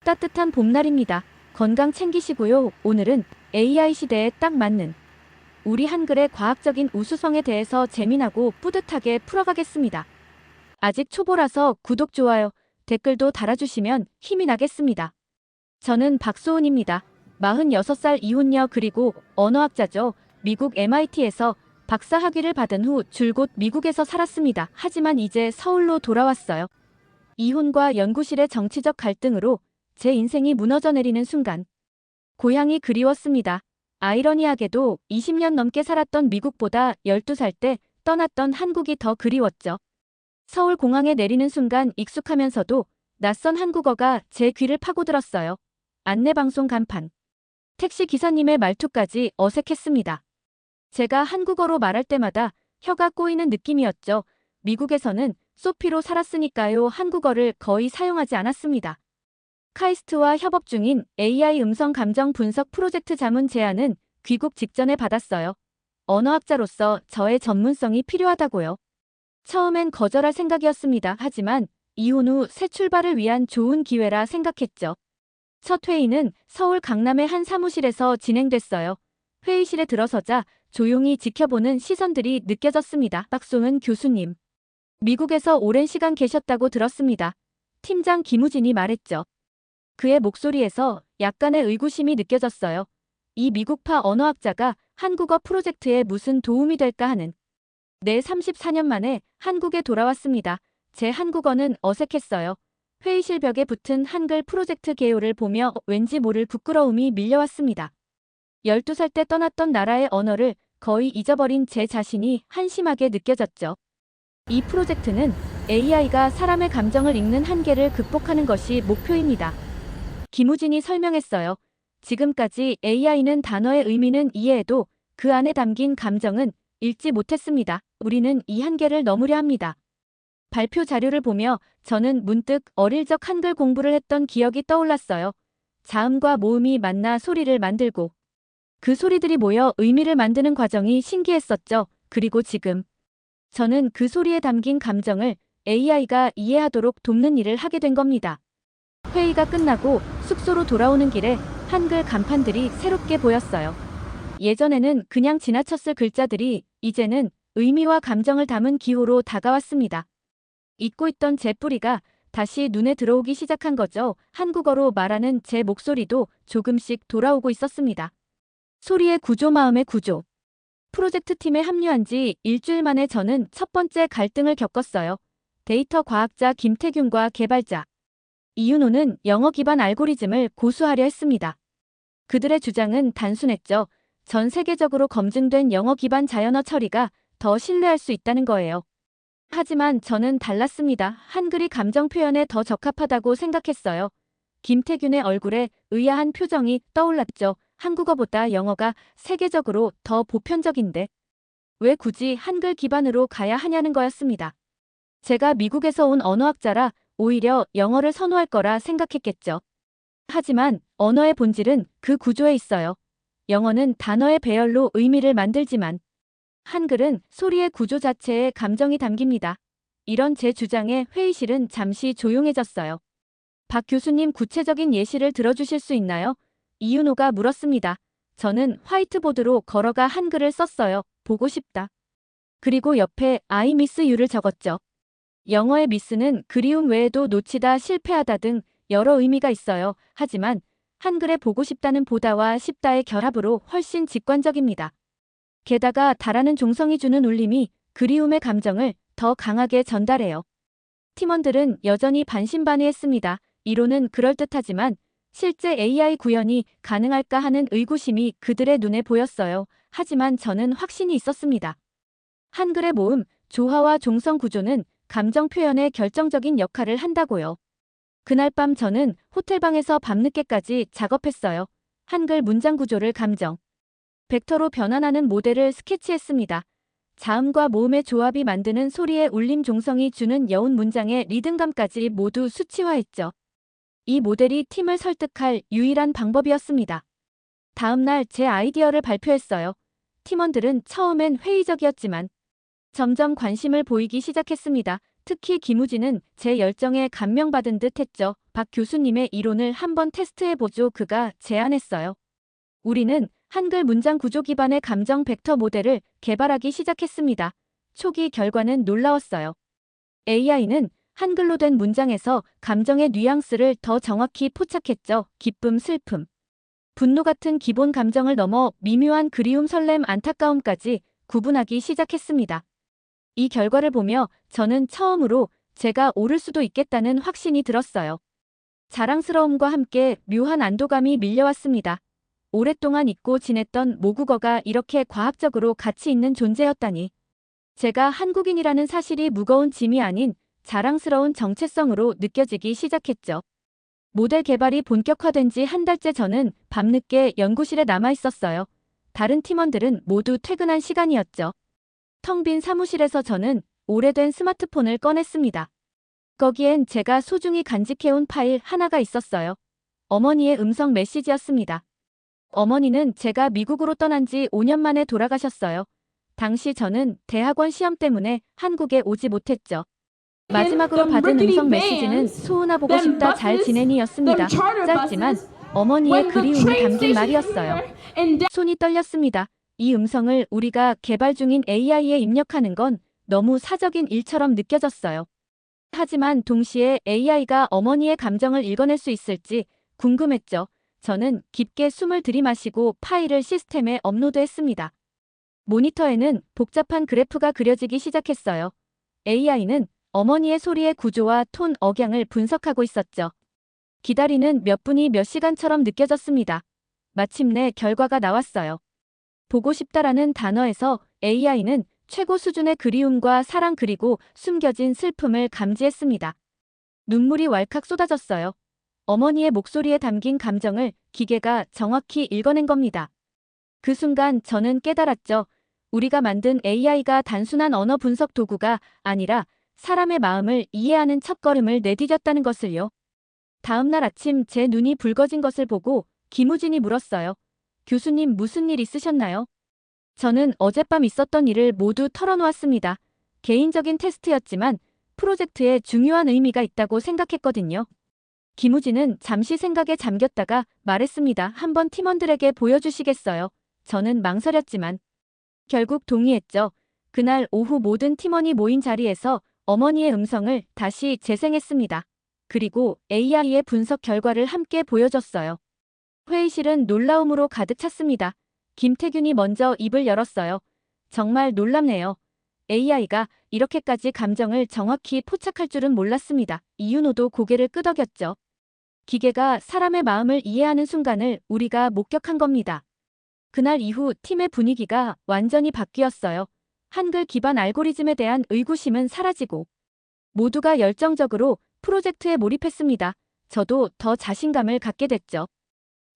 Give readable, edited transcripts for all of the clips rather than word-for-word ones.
따뜻한 봄날입니다. 건강 챙기시고요. 오늘은 AI 시대에 딱 맞는 우리 한글의 과학적인 우수성에 대해서 재미나고 뿌듯하게 풀어가겠습니다. 아직 초보라서 구독, 좋아요, 댓글도 달아주시면 힘이 나겠습니다. 저는 박소은입니다. 46살 이혼녀 그리고 언어학자죠. 미국 MIT에서 박사 학위를 받은 후 줄곧 미국에서 살았습니다. 하지만 이제 서울로 돌아왔어요. 이혼과 연구실의 정치적 갈등으로 제 인생이 무너져 내리는 순간 고향이 그리웠습니다. 아이러니하게도 20년 넘게 살았던 미국보다 12살 때 떠났던 한국이 더 그리웠죠. 서울 공항에 내리는 순간 익숙하면서도 낯선 한국어가 제 귀를 파고들었어요. 안내방송 간판, 택시 기사님의 말투까지 어색했습니다. 제가 한국어로 말할 때마다 혀가 꼬이는 느낌이었죠. 미국에서는 소피로 살았으니까요. 한국어를 거의 사용하지 않았습니다. 카이스트와 협업 중인 AI 음성 감정 분석 프로젝트 자문 제안은 귀국 직전에 받았어요. 언어학자로서 저의 전문성이 필요하다고요. 처음엔 거절할 생각이었습니다. 하지만 이혼 후 새 출발을 위한 좋은 기회라 생각했죠. 첫 회의는 서울 강남의 한 사무실에서 진행됐어요. 회의실에 들어서자 조용히 지켜보는 시선들이 느껴졌습니다. 박소은 교수님. 미국에서 오랜 시간 계셨다고 들었습니다. 팀장 김우진이 말했죠. 그의 목소리에서 약간의 의구심이 느껴졌어요. 이 미국파 언어학자가 한국어 프로젝트에 무슨 도움이 될까 하는. 네, 34년 만에 한국에 돌아왔습니다. 제 한국어는 어색했어요. 회의실 벽에 붙은 한글 프로젝트 개요를 보며 왠지 모를 부끄러움이 밀려왔습니다. 12살 때 떠났던 나라의 언어를 거의 잊어버린 제 자신이 한심하게 느껴졌죠. 이 프로젝트는 AI가 사람의 감정을 읽는 한계를 극복하는 것이 목표입니다. 김우진이 설명했어요. 지금까지 AI는 단어의 의미는 이해해도 그 안에 담긴 감정은 읽지 못했습니다. 우리는 이 한계를 넘으려 합니다. 발표 자료를 보며 저는 문득 어릴 적 한글 공부를 했던 기억이 떠올랐어요. 자음과 모음이 만나 소리를 만들고 그 소리들이 모여 의미를 만드는 과정이 신기했었죠. 그리고 지금 저는 그 소리에 담긴 감정을 AI가 이해하도록 돕는 일을 하게 된 겁니다. 회의가 끝나고 숙소로 돌아오는 길에 한글 간판들이 새롭게 보였어요. 예전에는 그냥 지나쳤을 글자들이 이제는 의미와 감정을 담은 기호로 다가왔습니다. 잊고 있던 제 뿌리가 다시 눈에 들어오기 시작한 거죠. 한국어로 말하는 제 목소리도 조금씩 돌아오고 있었습니다. 소리의 구조, 마음의 구조. 프로젝트 팀에 합류한 지 일주일 만에 저는 첫 번째 갈등을 겪었어요. 데이터 과학자 김태균과 개발자 이윤호는 영어 기반 알고리즘을 고수하려 했습니다. 그들의 주장은 단순했죠. 전 세계적으로 검증된 영어 기반 자연어 처리가 더 신뢰할 수 있다는 거예요. 하지만 저는 달랐습니다. 한글이 감정 표현에 더 적합하다고 생각했어요. 김태균의 얼굴에 의아한 표정이 떠올랐죠. 한국어보다 영어가 세계적으로 더 보편적인데 왜 굳이 한글 기반으로 가야 하냐는 거였습니다. 제가 미국에서 온 언어학자라 오히려 영어를 선호할 거라 생각했겠죠. 하지만 언어의 본질은 그 구조에 있어요. 영어는 단어의 배열로 의미를 만들지만 한글은 소리의 구조 자체에 감정이 담깁니다. 이런 제 주장에 회의실은 잠시 조용해졌어요. 박 교수님, 구체적인 예시를 들어주실 수 있나요? 이윤호가 물었습니다. 저는 화이트보드로 걸어가 한글을 썼어요. 보고 싶다. 그리고 옆에 I miss you를 적었죠. 영어의 미스는 그리움 외에도 놓치다, 실패하다 등 여러 의미가 있어요. 하지만 한글의 보고 싶다는 보다와 싶다의 결합으로 훨씬 직관적입니다. 게다가 다라는 종성이 주는 울림이 그리움의 감정을 더 강하게 전달해요. 팀원들은 여전히 반신반의했습니다. 이론은 그럴듯하지만 실제 AI 구현이 가능할까 하는 의구심이 그들의 눈에 보였어요. 하지만 저는 확신이 있었습니다. 한글의 모음, 조화와 종성 구조는 감정 표현에 결정적인 역할을 한다고요. 그날 밤 저는 호텔방에서 밤늦게까지 작업했어요. 한글 문장 구조를 감정 벡터로 변환하는 모델을 스케치했습니다. 자음과 모음의 조합이 만드는 소리의 울림, 종성이 주는 여운 문장의 리듬감까지 모두 수치화했죠. 이 모델이 팀을 설득할 유일한 방법이었습니다. 다음 날 제 아이디어를 발표했어요. 팀원들은 처음엔 회의적이었지만 점점 관심을 보이기 시작했습니다. 특히 김우진은 제 열정에 감명받은 듯 했죠. 박 교수님의 이론을 한번 테스트해보죠. 그가 제안했어요. 우리는 한글 문장 구조 기반의 감정 벡터 모델을 개발하기 시작했습니다. 초기 결과는 놀라웠어요. AI는 한글로 된 문장에서 감정의 뉘앙스를 더 정확히 포착했죠. 기쁨, 슬픔, 분노 같은 기본 감정을 넘어 미묘한 그리움, 설렘, 안타까움까지 구분하기 시작했습니다. 이 결과를 보며 저는 처음으로 제가 옳을 수도 있겠다는 확신이 들었어요. 자랑스러움과 함께 묘한 안도감이 밀려왔습니다. 오랫동안 잊고 지냈던 모국어가 이렇게 과학적으로 가치 있는 존재였다니. 제가 한국인이라는 사실이 무거운 짐이 아닌 자랑스러운 정체성으로 느껴지기 시작했죠. 모델 개발이 본격화된 지 한 달째 저는 밤늦게 연구실에 남아 있었어요. 다른 팀원들은 모두 퇴근한 시간이었죠. 텅 빈 사무실에서 저는 오래된 스마트폰을 꺼냈습니다. 거기엔 제가 소중히 간직해온 파일 하나가 있었어요. 어머니의 음성 메시지였습니다. 어머니는 제가 미국으로 떠난 지 5년 만에 돌아가셨어요. 당시 저는 대학원 시험 때문에 한국에 오지 못했죠. 마지막으로 받은 음성 메시지는 소은아 보고 싶다 잘 지내니였습니다. 짧지만 어머니의 그리움이 담긴 말이었어요. 손이 떨렸습니다. 이 음성을 우리가 개발 중인 AI에 입력하는 건 너무 사적인 일처럼 느껴졌어요. 하지만 동시에 AI가 어머니의 감정을 읽어낼 수 있을지 궁금했죠. 저는 깊게 숨을 들이마시고 파일을 시스템에 업로드했습니다. 모니터에는 복잡한 그래프가 그려지기 시작했어요. AI는 어머니의 소리의 구조와 톤, 억양을 분석하고 있었죠. 기다리는 몇 분이 몇 시간처럼 느껴졌습니다. 마침내 결과가 나왔어요. 보고 싶다라는 단어에서 AI는 최고 수준의 그리움과 사랑 그리고 숨겨진 슬픔을 감지했습니다. 눈물이 왈칵 쏟아졌어요. 어머니의 목소리에 담긴 감정을 기계가 정확히 읽어낸 겁니다. 그 순간 저는 깨달았죠. 우리가 만든 AI가 단순한 언어 분석 도구가 아니라 사람의 마음을 이해하는 첫걸음을 내디뎠다는 것을요. 다음 날 아침 제 눈이 붉어진 것을 보고 김우진이 물었어요. 교수님 무슨 일 있으셨나요? 저는 어젯밤 있었던 일을 모두 털어놓았습니다. 개인적인 테스트였지만 프로젝트에 중요한 의미가 있다고 생각했거든요. 김우진은 잠시 생각에 잠겼다가 말했습니다. 한번 팀원들에게 보여주시겠어요? 저는 망설였지만 결국 동의했죠. 그날 오후 모든 팀원이 모인 자리에서 어머니의 음성을 다시 재생했습니다. 그리고 AI의 분석 결과를 함께 보여줬어요. 회의실은 놀라움으로 가득 찼습니다. 김태균이 먼저 입을 열었어요. 정말 놀랍네요. AI가 이렇게까지 감정을 정확히 포착할 줄은 몰랐습니다. 이윤호도 고개를 끄덕였죠. 기계가 사람의 마음을 이해하는 순간을 우리가 목격한 겁니다. 그날 이후 팀의 분위기가 완전히 바뀌었어요. 한글 기반 알고리즘에 대한 의구심은 사라지고 모두가 열정적으로 프로젝트에 몰입했습니다. 저도 더 자신감을 갖게 됐죠.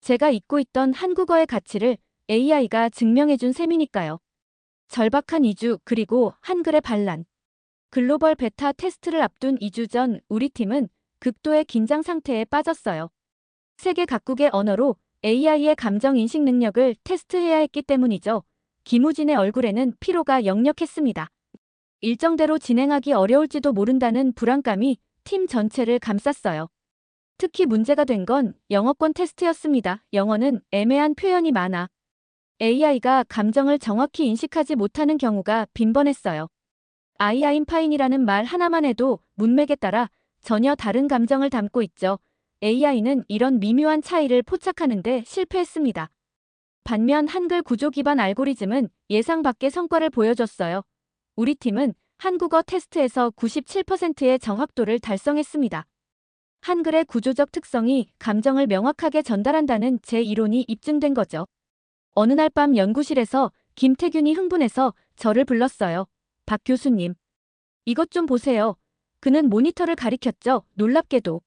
제가 잊고 있던 한국어의 가치를 AI가 증명해준 셈이니까요. 절박한 2주 그리고 한글의 반란. 글로벌 베타 테스트를 앞둔 2주 전 우리 팀은 극도의 긴장 상태에 빠졌어요. 세계 각국의 언어로 AI의 감정 인식 능력을 테스트해야 했기 때문이죠. 김우진의 얼굴에는 피로가 역력했습니다. 일정대로 진행하기 어려울지도 모른다는 불안감이 팀 전체를 감쌌어요. 특히 문제가 된 건 영어권 테스트였습니다. 영어는 애매한 표현이 많아 AI가 감정을 정확히 인식하지 못하는 경우가 빈번했어요. I'm fine이라는 말 하나만 해도 문맥에 따라 전혀 다른 감정을 담고 있죠. AI는 이런 미묘한 차이를 포착하는데 실패했습니다. 반면 한글 구조 기반 알고리즘은 예상 밖의 성과를 보여줬어요. 우리 팀은 한국어 테스트에서 97%의 정확도를 달성했습니다. 한글의 구조적 특성이 감정을 명확하게 전달한다는 제 이론이 입증된 거죠. 어느 날 밤 연구실에서 김태균이 흥분해서 저를 불렀어요. 박 교수님, 이것 좀 보세요. 그는 모니터를 가리켰죠. 놀랍게도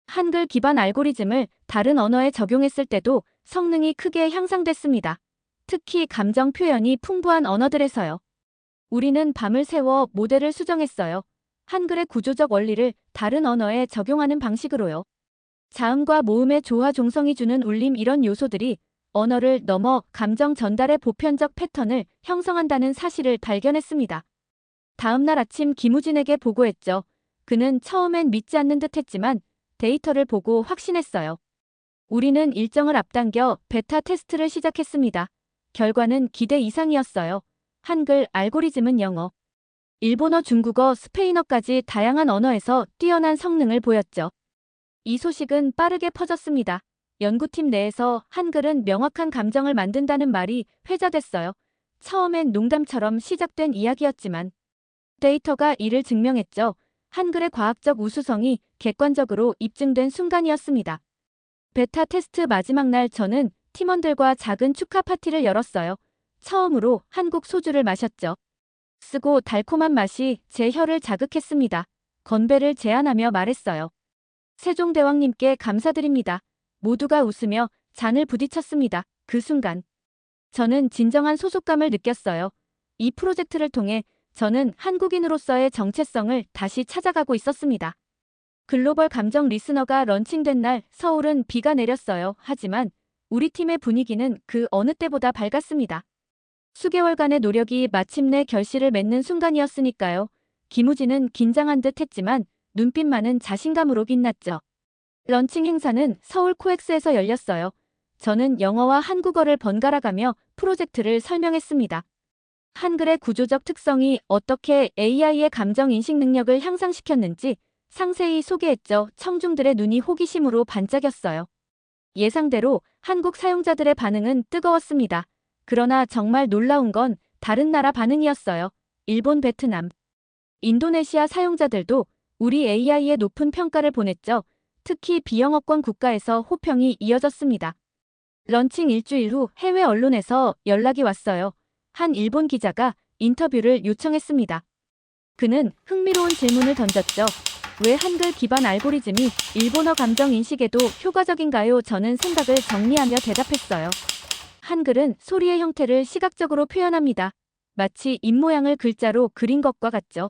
한글 기반 알고리즘을 다른 언어에 적용했을 때도 성능이 크게 향상됐습니다. 특히 감정 표현이 풍부한 언어들에서요. 우리는 밤을 새워 모델을 수정했어요. 한글의 구조적 원리를 다른 언어에 적용하는 방식으로요. 자음과 모음의 조화 종성이 주는 울림 이런 요소들이 언어를 넘어 감정 전달의 보편적 패턴을 형성한다는 사실을 발견했습니다. 다음 날 아침 김우진에게 보고했죠. 그는 처음엔 믿지 않는 듯 했지만 데이터를 보고 확신했어요. 우리는 일정을 앞당겨 베타 테스트를 시작했습니다. 결과는 기대 이상이었어요. 한글 알고리즘은 영어, 일본어, 중국어, 스페인어까지 다양한 언어에서 뛰어난 성능을 보였죠. 이 소식은 빠르게 퍼졌습니다. 연구팀 내에서 한글은 명확한 감정을 만든다는 말이 회자됐어요. 처음엔 농담처럼 시작된 이야기였지만 데이터가 이를 증명했죠. 한글의 과학적 우수성이 객관적으로 입증된 순간이었습니다. 베타 테스트 마지막 날 저는 팀원들과 작은 축하 파티를 열었어요. 처음으로 한국 소주를 마셨죠. 쓰고 달콤한 맛이 제 혀를 자극했습니다. 건배를 제안하며 말했어요. 세종대왕님께 감사드립니다. 모두가 웃으며 잔을 부딪혔습니다. 그 순간 저는 진정한 소속감을 느꼈어요. 이 프로젝트를 통해 저는 한국인으로서의 정체성을 다시 찾아가고 있었습니다. 글로벌 감정 리스너가 런칭된 날 서울은 비가 내렸어요. 하지만 우리 팀의 분위기는 그 어느 때보다 밝았습니다. 수개월간의 노력이 마침내 결실을 맺는 순간이었으니까요. 김우진은 긴장한 듯 했지만 눈빛만은 자신감으로 빛났죠. 런칭 행사는 서울 코엑스에서 열렸어요. 저는 영어와 한국어를 번갈아가며 프로젝트를 설명했습니다. 한글의 구조적 특성이 어떻게 AI의 감정 인식 능력을 향상시켰는지 상세히 소개했죠. 청중들의 눈이 호기심으로 반짝였어요. 예상대로 한국 사용자들의 반응은 뜨거웠습니다. 그러나 정말 놀라운 건 다른 나라 반응이었어요. 일본, 베트남, 인도네시아 사용자들도 우리 AI의 높은 평가를 보냈죠. 특히 비영어권 국가에서 호평이 이어졌습니다. 런칭 일주일 후 해외 언론에서 연락이 왔어요. 한 일본 기자가 인터뷰를 요청했습니다. 그는 흥미로운 질문을 던졌죠. 왜 한글 기반 알고리즘이 일본어 감정 인식에도 효과적인가요? 저는 생각을 정리하며 대답했어요. 한글은 소리의 형태를 시각적으로 표현합니다. 마치 입모양을 글자로 그린 것과 같죠.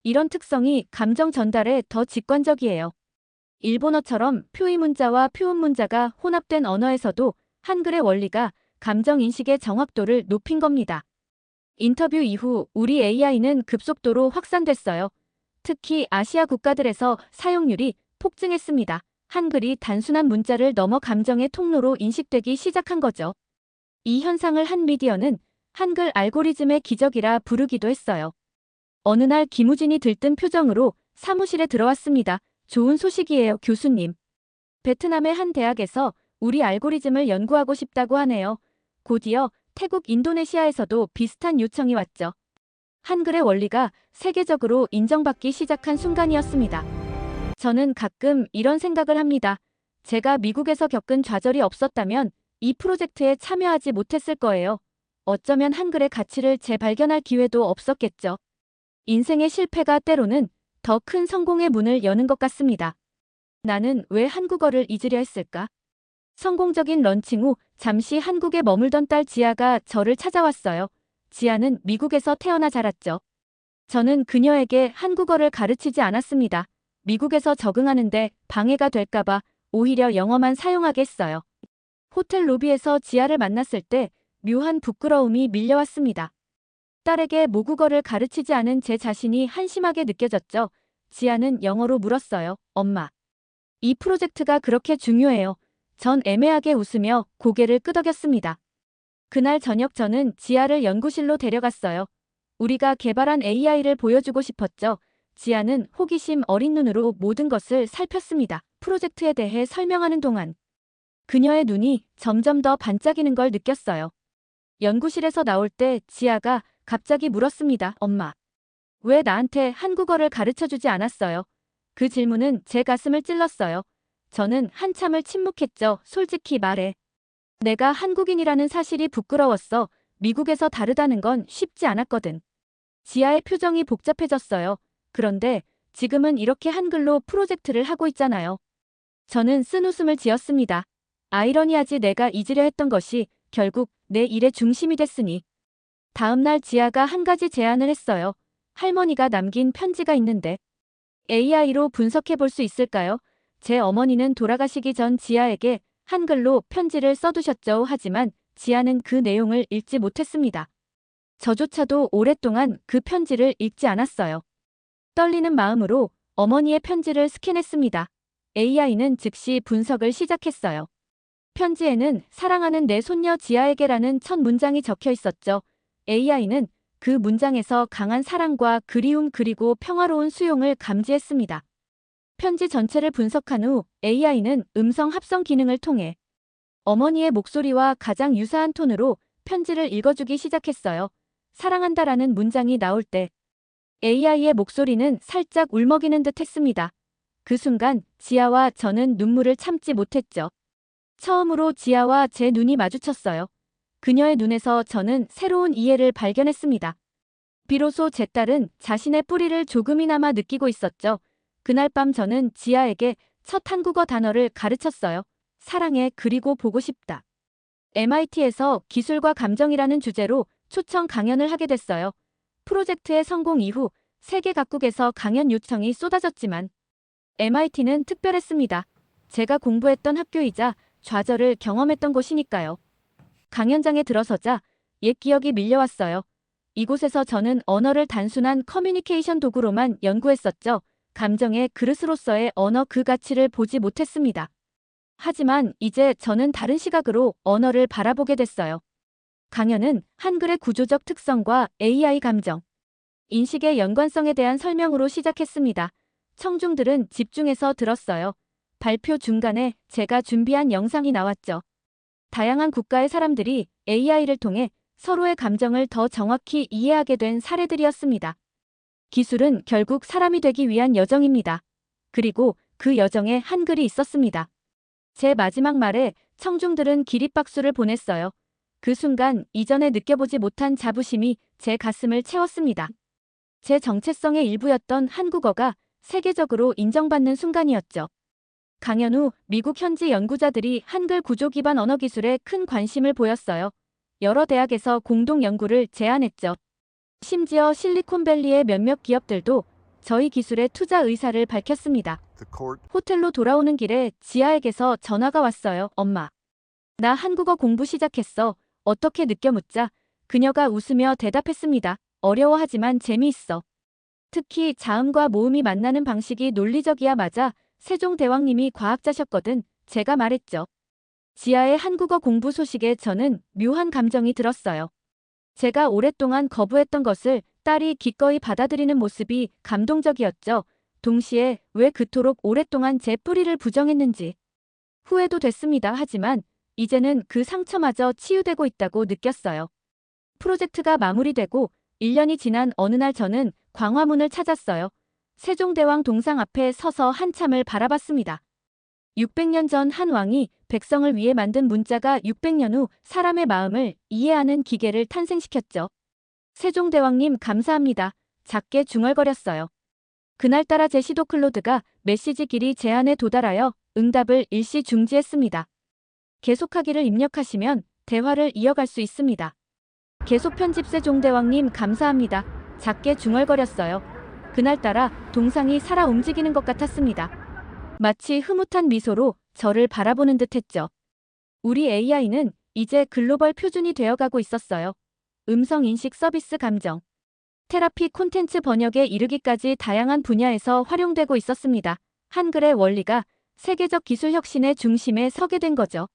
이런 특성이 감정 전달에 더 직관적이에요. 일본어처럼 표의 문자와 표음 문자가 혼합된 언어에서도 한글의 원리가 감정 인식의 정확도를 높인 겁니다. 인터뷰 이후 우리 AI는 급속도로 확산됐어요. 특히 아시아 국가들에서 사용률이 폭증했습니다. 한글이 단순한 문자를 넘어 감정의 통로로 인식되기 시작한 거죠. 이 현상을 한 미디어는 한글 알고리즘의 기적이라 부르기도 했어요. 어느 날 김우진이 들뜬 표정으로 사무실에 들어왔습니다. 좋은 소식이에요, 교수님. 베트남의 한 대학에서 우리 알고리즘을 연구하고 싶다고 하네요. 곧이어 태국, 인도네시아에서도 비슷한 요청이 왔죠. 한글의 원리가 세계적으로 인정받기 시작한 순간이었습니다. 저는 가끔 이런 생각을 합니다. 제가 미국에서 겪은 좌절이 없었다면 이 프로젝트에 참여하지 못했을 거예요. 어쩌면 한글의 가치를 재발견할 기회도 없었겠죠. 인생의 실패가 때로는 더 큰 성공의 문을 여는 것 같습니다. 나는 왜 한국어를 잊으려 했을까? 성공적인 런칭 후 잠시 한국에 머물던 딸 지아가 저를 찾아왔어요. 지아는 미국에서 태어나 자랐죠. 저는 그녀에게 한국어를 가르치지 않았습니다. 미국에서 적응하는데 방해가 될까봐 오히려 영어만 사용하게 했어요. 호텔 로비에서 지아를 만났을 때 묘한 부끄러움이 밀려왔습니다. 딸에게 모국어를 가르치지 않은 제 자신이 한심하게 느껴졌죠. 지아는 영어로 물었어요. 엄마, 이 프로젝트가 그렇게 중요해요. 전 애매하게 웃으며 고개를 끄덕였습니다. 그날 저녁 저는 지아를 연구실로 데려갔어요. 우리가 개발한 AI를 보여주고 싶었죠. 지아는 호기심 어린 눈으로 모든 것을 살폈습니다. 프로젝트에 대해 설명하는 동안 그녀의 눈이 점점 더 반짝이는 걸 느꼈어요. 연구실에서 나올 때 지아가 갑자기 물었습니다. 엄마, 왜 나한테 한국어를 가르쳐주지 않았어요? 그 질문은 제 가슴을 찔렀어요. 저는 한참을 침묵했죠. 솔직히 말해. 내가 한국인이라는 사실이 부끄러웠어. 미국에서 다르다는 건 쉽지 않았거든. 지아의 표정이 복잡해졌어요. 그런데 지금은 이렇게 한글로 프로젝트를 하고 있잖아요. 저는 쓴웃음을 지었습니다. 아이러니하지 내가 잊으려 했던 것이 결국 내 일의 중심이 됐으니. 다음 날 지아가 한 가지 제안을 했어요. 할머니가 남긴 편지가 있는데 AI로 분석해 볼 수 있을까요? 제 어머니는 돌아가시기 전 지아에게 한글로 편지를 써두셨죠. 하지만 지아는 그 내용을 읽지 못했습니다. 저조차도 오랫동안 그 편지를 읽지 않았어요. 떨리는 마음으로 어머니의 편지를 스캔했습니다. AI는 즉시 분석을 시작했어요. 편지에는 사랑하는 내 손녀 지아에게라는 첫 문장이 적혀 있었죠. AI는 그 문장에서 강한 사랑과 그리움 그리고 평화로운 수용을 감지했습니다. 편지 전체를 분석한 후 AI는 음성 합성 기능을 통해 어머니의 목소리와 가장 유사한 톤으로 편지를 읽어주기 시작했어요. 사랑한다라는 문장이 나올 때 AI의 목소리는 살짝 울먹이는 듯 했습니다. 그 순간 지아와 저는 눈물을 참지 못했죠. 처음으로 지아와 제 눈이 마주쳤어요. 그녀의 눈에서 저는 새로운 이해를 발견했습니다. 비로소 제 딸은 자신의 뿌리를 조금이나마 느끼고 있었죠. 그날 밤 저는 지아에게 첫 한국어 단어를 가르쳤어요. 사랑해 그리고 보고 싶다. MIT에서 기술과 감정이라는 주제로 초청 강연을 하게 됐어요. 프로젝트의 성공 이후 세계 각국에서 강연 요청이 쏟아졌지만 MIT는 특별했습니다. 제가 공부했던 학교이자 좌절을 경험했던 곳이니까요. 강연장에 들어서자 옛 기억이 밀려왔어요. 이곳에서 저는 언어를 단순한 커뮤니케이션 도구로만 연구했었죠. 감정의 그릇으로서의 언어 그 가치를 보지 못했습니다. 하지만 이제 저는 다른 시각으로 언어를 바라보게 됐어요. 강연은 한글의 구조적 특성과 AI 감정, 인식의 연관성에 대한 설명으로 시작했습니다. 청중들은 집중해서 들었어요. 발표 중간에 제가 준비한 영상이 나왔죠. 다양한 국가의 사람들이 AI를 통해 서로의 감정을 더 정확히 이해하게 된 사례들이었습니다. 기술은 결국 사람이 되기 위한 여정입니다. 그리고 그 여정에 한글이 있었습니다. 제 마지막 말에 청중들은 기립박수를 보냈어요. 그 순간 이전에 느껴보지 못한 자부심이 제 가슴을 채웠습니다. 제 정체성의 일부였던 한국어가 세계적으로 인정받는 순간이었죠. 강연 후 미국 현지 연구자들이 한글 구조 기반 언어 기술에 큰 관심을 보였어요. 여러 대학에서 공동 연구를 제안했죠. 심지어 실리콘밸리의 몇몇 기업들도 저희 기술에 투자 의사를 밝혔습니다. 호텔로 돌아오는 길에 지아에게서 전화가 왔어요. 엄마. 나 한국어 공부 시작했어. 어떻게 느껴 묻자 그녀가 웃으며 대답했습니다. 어려워하지만 재미있어. 특히 자음과 모음이 만나는 방식이 논리적이야. 맞아. 세종대왕님이 과학자셨거든. 제가 말했죠. 지아의 한국어 공부 소식에 저는 묘한 감정이 들었어요. 제가 오랫동안 거부했던 것을 딸이 기꺼이 받아들이는 모습이 감동적이었죠. 동시에 왜 그토록 오랫동안 제 뿌리를 부정했는지 후회도 됐습니다. 하지만 이제는 그 상처마저 치유되고 있다고 느꼈어요. 프로젝트가 마무리되고 1년이 지난 어느 날 저는 광화문을 찾았어요. 세종대왕 동상 앞에 서서 한참을 바라봤습니다. 600년 전 한 왕이 백성을 위해 만든 문자가 600년 후 사람의 마음을 이해하는 기계를 탄생시켰죠. 세종대왕님 감사합니다. 작게 중얼거렸어요. 그날따라 제시도 클로드가 메시지 길이 제한에 도달하여 응답을 일시 중지했습니다. 계속하기를 입력하시면 대화를 이어갈 수 있습니다. 계속 편집 세종대왕님 감사합니다. 작게 중얼거렸어요. 그날따라 동상이 살아 움직이는 것 같았습니다. 마치 흐뭇한 미소로 저를 바라보는 듯했죠. 우리 AI는 이제 글로벌 표준이 되어가고 있었어요. 음성 인식 서비스 감정, 테라피 콘텐츠 번역에 이르기까지 다양한 분야에서 활용되고 있었습니다. 한글의 원리가 세계적 기술 혁신의 중심에 서게 된 거죠.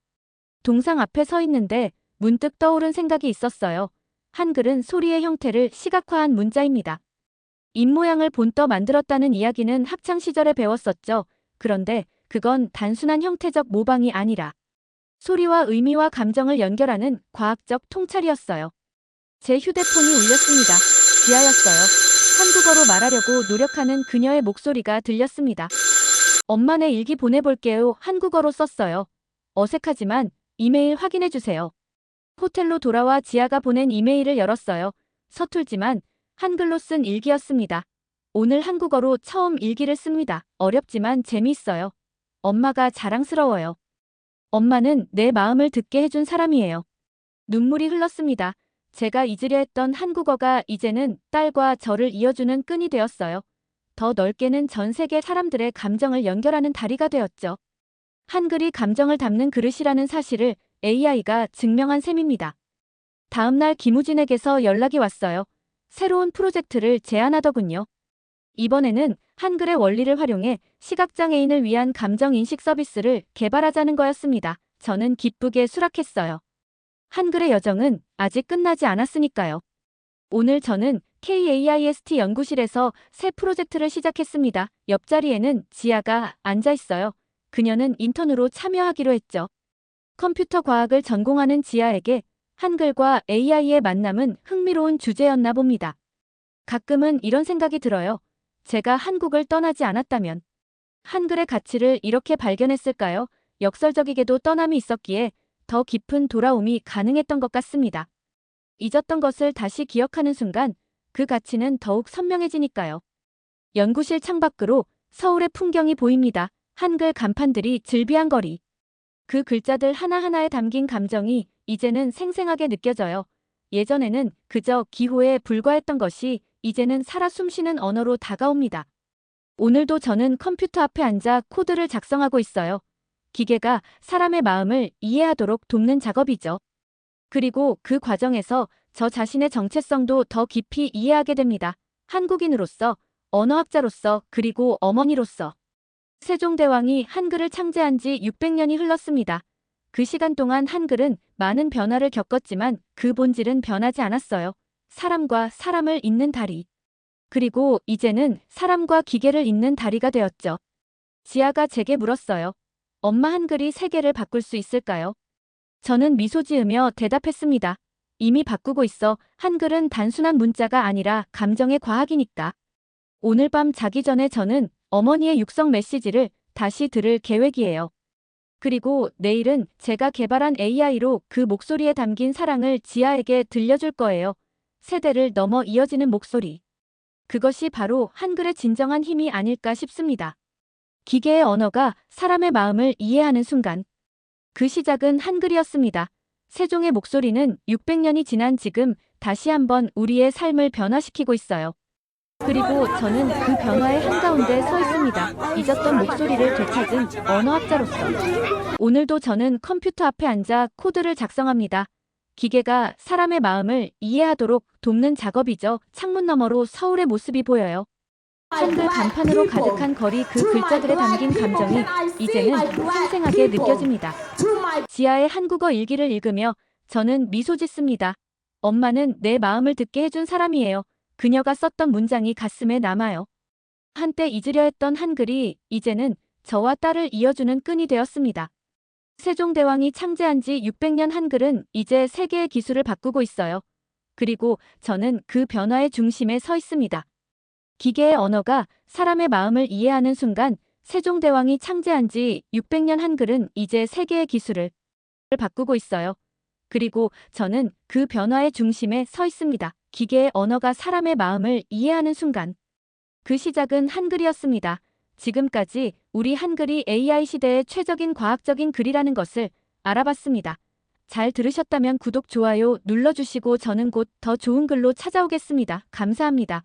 동상 앞에 서 있는데 문득 떠오른 생각이 있었어요. 한글은 소리의 형태를 시각화한 문자입니다. 입모양을 본떠 만들었다는 이야기는 학창 시절에 배웠었죠. 그런데 그건 단순한 형태적 모방이 아니라 소리와 의미와 감정을 연결하는 과학적 통찰이었어요. 제 휴대폰이 울렸습니다. 지아였어요. 한국어로 말하려고 노력하는 그녀의 목소리가 들렸습니다. 엄마 내 일기 보내볼게요. 한국어로 썼어요. 어색하지만 이메일 확인해주세요. 호텔로 돌아와 지아가 보낸 이메일을 열었어요. 서툴지만 한글로 쓴 일기였습니다. 오늘 한국어로 처음 일기를 씁니다. 어렵지만 재미있어요. 엄마가 자랑스러워요. 엄마는 내 마음을 듣게 해준 사람이에요. 눈물이 흘렀습니다. 제가 잊으려 했던 한국어가 이제는 딸과 저를 이어주는 끈이 되었어요. 더 넓게는 전 세계 사람들의 감정을 연결하는 다리가 되었죠. 한글이 감정을 담는 그릇이라는 사실을 AI가 증명한 셈입니다. 다음 날 김우진에게서 연락이 왔어요. 새로운 프로젝트를 제안하더군요. 이번에는 한글의 원리를 활용해 시각장애인을 위한 감정인식 서비스를 개발하자는 거였습니다. 저는 기쁘게 수락했어요. 한글의 여정은 아직 끝나지 않았으니까요. 오늘 저는 KAIST 연구실에서 새 프로젝트를 시작했습니다. 옆자리에는 지아가 앉아 있어요. 그녀는 인턴으로 참여하기로 했죠. 컴퓨터 과학을 전공하는 지아에게 한글과 AI의 만남은 흥미로운 주제였나 봅니다. 가끔은 이런 생각이 들어요. 제가 한국을 떠나지 않았다면 한글의 가치를 이렇게 발견했을까요? 역설적이게도 떠남이 있었기에 더 깊은 돌아옴이 가능했던 것 같습니다. 잊었던 것을 다시 기억하는 순간 그 가치는 더욱 선명해지니까요. 연구실 창밖으로 서울의 풍경이 보입니다. 한글 간판들이 즐비한 거리. 그 글자들 하나하나에 담긴 감정이 이제는 생생하게 느껴져요. 예전에는 그저 기호에 불과했던 것이 이제는 살아 숨쉬는 언어로 다가옵니다. 오늘도 저는 컴퓨터 앞에 앉아 코드를 작성하고 있어요. 기계가 사람의 마음을 이해하도록 돕는 작업이죠. 그리고 그 과정에서 저 자신의 정체성도 더 깊이 이해하게 됩니다. 한국인으로서, 언어학자로서, 그리고 어머니로서. 세종대왕이 한글을 창제한 지 600년이 흘렀습니다. 그 시간 동안 한글은 많은 변화를 겪었지만 그 본질은 변하지 않았어요. 사람과 사람을 잇는 다리. 그리고 이제는 사람과 기계를 잇는 다리가 되었죠. 지아가 제게 물었어요. 엄마, 한글이 세계를 바꿀 수 있을까요? 저는 미소 지으며 대답했습니다. 이미 바꾸고 있어. 한글은 단순한 문자가 아니라 감정의 과학이니까. 오늘 밤 자기 전에 저는 어머니의 육성 메시지를 다시 들을 계획이에요. 그리고 내일은 제가 개발한 AI로 그 목소리에 담긴 사랑을 지아에게 들려줄 거예요. 세대를 넘어 이어지는 목소리. 그것이 바로 한글의 진정한 힘이 아닐까 싶습니다. 기계의 언어가 사람의 마음을 이해하는 순간. 그 시작은 한글이었습니다. 세종의 목소리는 600년이 지난 지금 다시 한번 우리의 삶을 변화시키고 있어요. 그리고 저는 그 변화의 한가운데 서 있습니다. 잊었던 목소리를 되찾은 언어학자로서. 오늘도 저는 컴퓨터 앞에 앉아 코드를 작성합니다. 기계가 사람의 마음을 이해하도록 돕는 작업이죠. 창문 너머로 서울의 모습이 보여요. 한글 간판으로 가득한 거리, 그 글자들에 담긴 감정이 이제는 생생하게 느껴집니다. 지아의 한국어 일기를 읽으며 저는 미소 짓습니다. 엄마는 내 마음을 듣게 해준 사람이에요. 그녀가 썼던 문장이 가슴에 남아요. 한때 잊으려 했던 한글이 이제는 저와 딸을 이어주는 끈이 되었습니다. 세종대왕이 창제한 지 600년, 한글은 이제 세계의 기술을 바꾸고 있어요. 그리고 저는 그 변화의 중심에 서 있습니다. 기계의 언어가 사람의 마음을 이해하는 순간 세종대왕이 창제한 지 600년, 한글은 이제 세계의 기술을 바꾸고 있어요. 그리고 저는 그 변화의 중심에 서 있습니다. 기계의 언어가 사람의 마음을 이해하는 순간. 그 시작은 한글이었습니다. 지금까지 우리 한글이 AI 시대의 최적인 과학적인 글이라는 것을 알아봤습니다. 잘 들으셨다면 구독, 좋아요 눌러주시고 저는 곧 더 좋은 글로 찾아오겠습니다. 감사합니다.